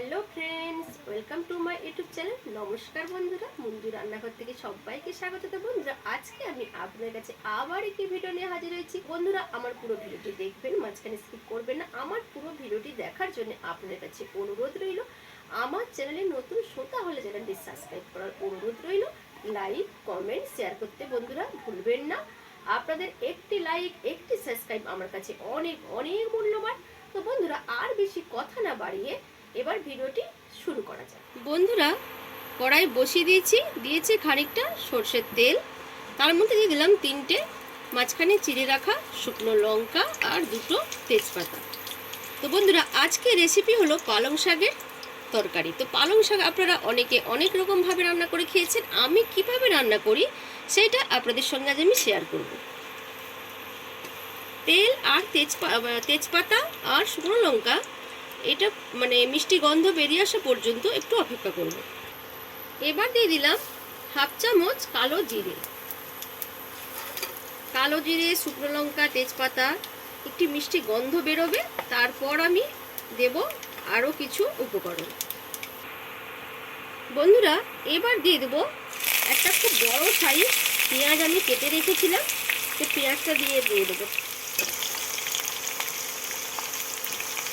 Hello friends, welcome to my YouTube channel. নমস্কার বন্ধুরা, মঞ্জু রান্নাঘর থেকে সবাইকে স্বাগত। বন্ধুরা, আজকে আমি আপনাদের কাছে আবার একটি ভিডিও নিয়ে হাজির হয়েছি। বন্ধুরা, আমার পুরো ভিডিওটি দেখবেন, মাঝখানে স্কিপ করবেন না। আমার পুরো ভিডিওটি দেখার জন্য আপনাদের কাছে অনুরোধ রইল। আমার চ্যানেলে নতুন শ্রোতা হলে চ্যানেলটি সাবস্ক্রাইব করার অনুরোধ রইল। লাইক, কমেন্ট, শেয়ার করতে বন্ধুরা ভুলবেন না। আপনাদের একটি লাইক, একটি সাবস্ক্রাইব আমার কাছে অনেক অনেক মূল্যবান। তো বন্ধুরা, আর বেশি কথা না বাড়িয়ে এবার ভিডিওটি শুরু করা যাক। বন্ধুরা, কড়াই বসিয়ে দিয়েছি খানিকটা সরষের তেল। তার মধ্যে দিয়ে দিলাম 3টে মাঝখানে চিড়ে রাখা শুকনো লঙ্কা আর 2টো তেজপাতা। তো বন্ধুরা, আজকে রেসিপি হলো পালং শাকের তরকারি। তো পালং শাক আপনারা অনেকে অনেক রকমভাবে রান্না করে খেয়েছেন। আমি কিভাবে রান্না করি সেটা আপনাদের সঙ্গে আজ আমি শেয়ার করব। তেল আর তেজপাতা আর শুকনো লঙ্কা, এটা মানে মিষ্টি গন্ধ বেরিয়ে আসা পর্যন্ত একটু অপেক্ষা করব। এবার দিয়ে দিলাম হাফ চামচ কালো জিরে। শুকনো লঙ্কা, তেজপাতা একটি মিষ্টি গন্ধ বেরোবে, তারপর আমি দেব আরও কিছু উপকরণ। বন্ধুরা, এবার দিয়ে দেব একটা খুব বড় সাইজ পেঁয়াজ আমি কেটে রেখেছিলাম। তো পেঁয়াজটা দিয়ে দেবো।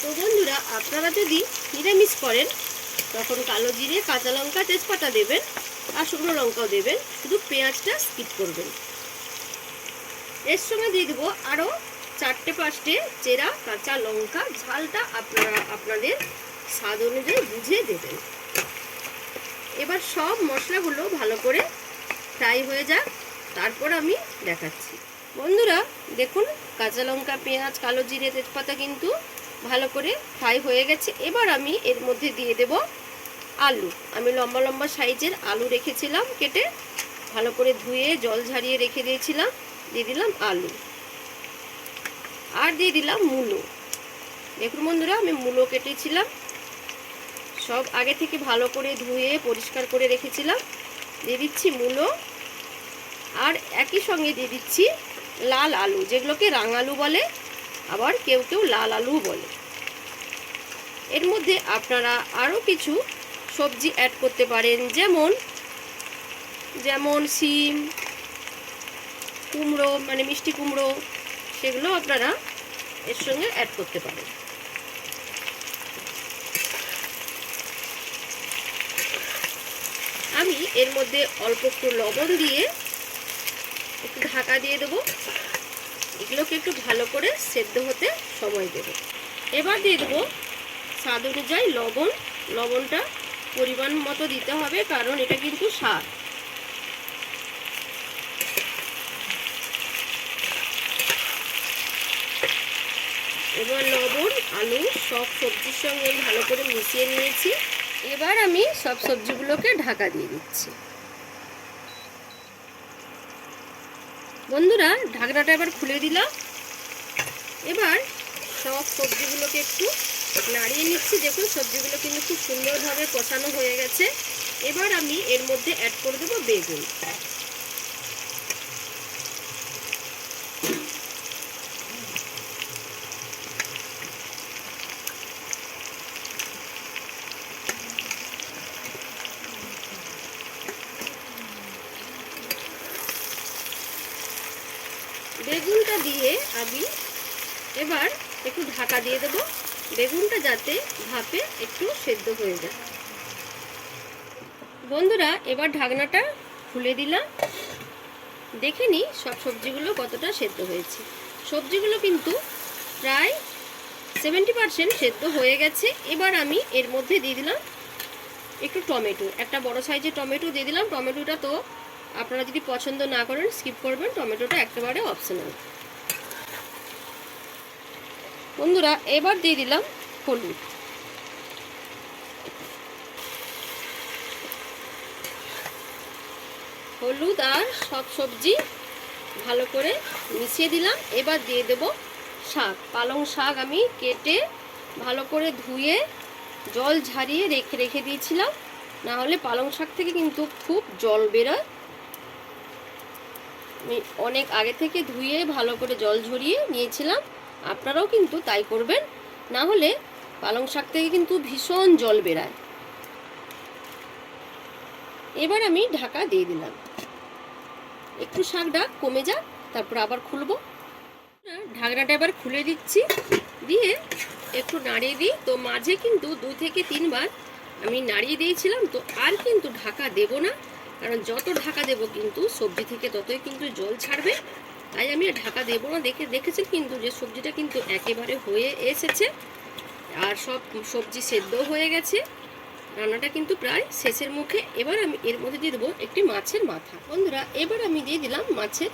তো বন্ধুরা, আপনারা যদি নিরামিষ করেন তখন কালো জিরে, কাঁচা লঙ্কা, তেজপাতা দেবেন আর শুকনো লঙ্কাও দেবেন, শুধু পেঁয়াজটা স্কিপ করবেন। এর সঙ্গে দিয়ে দেবো আরও 4-5টে চেরা কাঁচা লঙ্কা। ঝালটা আপনারা আপনাদের স্বাদ অনুযায়ী বুঝে দেবেন। এবার সব মশলাগুলো ভালো করে ফ্রাই হয়ে যাক, তারপর আমি দেখাচ্ছি। বন্ধুরা দেখুন, কাঁচা লঙ্কা, পেঁয়াজ, কালো জিরে, তেজপাতা কিন্তু ভালো করে ফ্রাই হয়ে গেছে। এবার আমি এর মধ্যে দিয়ে দেব আলু। আমি লম্বা লম্বা সাইজের আলু রেখেছিলাম কেটে, ভালো করে ধুয়ে জল ঝারিয়ে রেখে দিয়েছিলাম। দিয়ে দিলাম আলু আর দিয়ে দিলাম মূলো। দেখুন বন্ধুরা, আমি মূলো কেটেছিলাম, সব আগে থেকে ভালো করে ধুয়ে পরিষ্কার করে রেখেছিলাম। দিয়ে দিচ্ছি মূলো আর একই সঙ্গে দিয়ে দিচ্ছি লাল আলু, যেগুলোকে রাঙালু বলে, আবার কেউ কেউ লাল আলু বলে। এর মধ্যে আপনারা আরও কিছু সবজি অ্যাড করতে পারেন, যেমন শিম, কুমড়ো মানে মিষ্টি কুমড়ো, সেগুলো আপনারা এর সঙ্গে অ্যাড করতে পারেন। আমি এর মধ্যে অল্প একটু লবণ দিয়ে একটু ঢাকা দিয়ে দেবো। এগুলোকে একটু ভালো করে সেদ্ধ হতে সময় দেব। এবার দিয়ে দেবো স্বাদ অনুযায়ী লবণ। লবণটা পরিমাণ মতো দিতে হবে, কারণ এটা কিন্তু স্বাদ। এবার লবণ, আলু সব সবজির সঙ্গে ভালো করে মিশিয়ে নিয়েছি। এবার আমি সব সবজিগুলোকে ঢাকা দিয়ে দিচ্ছি। বন্ধুরা, ঢাকনাটা এবার খুলে দিলাম। এবার সব সবজিগুলোকে একটু নাড়িয়ে নিচ্ছি। দেখুন, সবজিগুলো কিন্তু খুব সুন্দরভাবে কষানো হয়ে গেছে। এবার আমি এর মধ্যে অ্যাড করে দেবো বেগুন। বেগুনটা দিয়ে আমি এবার একটু ঢাকা দিয়ে দেবো, বেগুনটা যাতে ভাপে একটু সেদ্ধ হয়ে যায়। বন্ধুরা, এবার ঢাকনাটা খুলে দিলাম। দেখে নিই সব সবজিগুলো কতটা সেদ্ধ হয়েছে। সবজিগুলো কিন্তু প্রায় 70% সেদ্ধ হয়ে গেছে। এবার আমি এর মধ্যে দিয়ে দিলাম একটু টমেটো, একটা বড় সাইজের টমেটো দিয়ে দিলাম। টমেটোটা তো আপনারা যদি পছন্দ না করেন স্কিপ করবেন, টমেটোটা একেবারে অপশনাল। বন্ধুরা, এবার দিয়ে দিলাম হলুদ আর সব সবজি ভালো করে মিশিয়ে দিলাম। এবার দিয়ে দেব শাক। পালং শাক আমি কেটে ভালো করে ধুয়ে জল ঝারিয়ে রেখে দিয়েছিলাম, না হলে পালং শাক থেকে কিন্তু খুব জল বেরোয়। আমি অনেক আগে থেকে ধুয়ে ভালো করে জল ঝরিয়ে নিয়েছিলাম, আপনারাও কিন্তু তাই করবেন, না হলে পালং শাক থেকে কিন্তু ভীষণ জল বেরায়। এবার আমি ঢাকা দিয়ে দিলাম, একটু শাকটা কমে যাক, তারপর আবার খুলবো। ঢাকনাটা এবার খুলে দিচ্ছি, দিয়ে একটু নাড়িয়ে দিই। তো মাঝে কিন্তু 2 থেকে 3 বার আমি নাড়িয়ে দিয়েছিলাম, তো আর কিন্তু ঢাকা দেব না, কারণ যত ঢাকা দেব কিন্তু সবজি থেকে ততই কিন্তু জল ছাড়বে। তাই আমি আর ঢাকা দেবো না। দেখেছেন কিন্তু যে সবজিটা কিন্তু একেবারে হয়ে এসেছে, আর সব সবজি সেদ্ধ হয়ে গেছে। রান্নাটা কিন্তু প্রায় শেষের মুখে। এবার আমি এর মধ্যে দিয়ে দেবো একটি মাছের মাথা। বন্ধুরা, এবার আমি দিয়ে দিলাম মাছের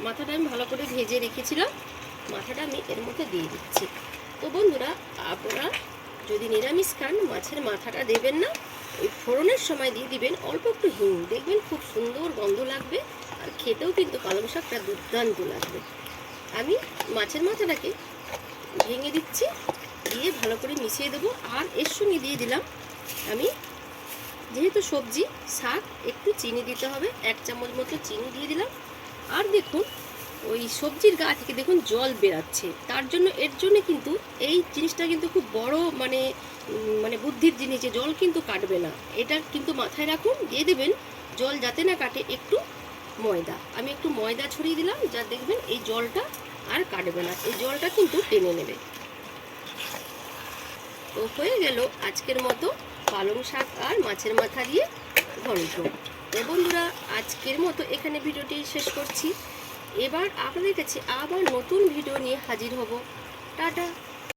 মাথাটা আমি ভালো করে ভেজে রেখেছিলাম, মাথাটা আমি এর মধ্যে দিয়ে দিচ্ছি। তো বন্ধুরা, আপনারা যদি নিরামিষ খান মাছের মাথাটা দেবেন না, ওই ফোড়নের সময় দিয়ে দিবেন অল্প একটু হিং, দেখবেন খুব সুন্দর গন্ধ লাগবে, আর খেতেও কিন্তু পালং শাকটা দুর্দান্ত লাগবে। আমি মাছের মাথাটাকে ভেঙে দিচ্ছি, দিয়ে ভালো করে মিশিয়ে দেবো। আর এর সঙ্গে দিয়ে দিলাম আমি, যেহেতু সবজি শাক, একটু চিনি দিতে হবে, 1 চামচ মতো চিনি দিয়ে দিলাম। আর দেখুন ওই সবজির গা থেকে দেখুন জল বেরাচ্ছে, তার জন্য এর জন্য কিন্তু এই জিনিসটা কিন্তু খুব বড় মানে বুদ্ধির জিনিস, যে জল কিন্তু কাটবে না, এটা কিন্তু মাথায় রাখুন। দিয়ে দেবেন জল যাতে না কাটে একটু ময়দা, আমি একটু ময়দা ছড়িয়ে দিলাম, যা দেখবেন এই জলটা আর কাটবে না, এই জলটা কিন্তু টেনে নেবে। তো হয়ে গেল আজকের মতো পালং শাক আর মাছের মাথা দিয়ে ঘন্ট। তো বন্ধুরা, আজকের মতো এখানে ভিডিওটি শেষ করছি। এবার আপনাদের কাছে আবার নতুন ভিডিও নিয়ে হাজির হব। টাটা।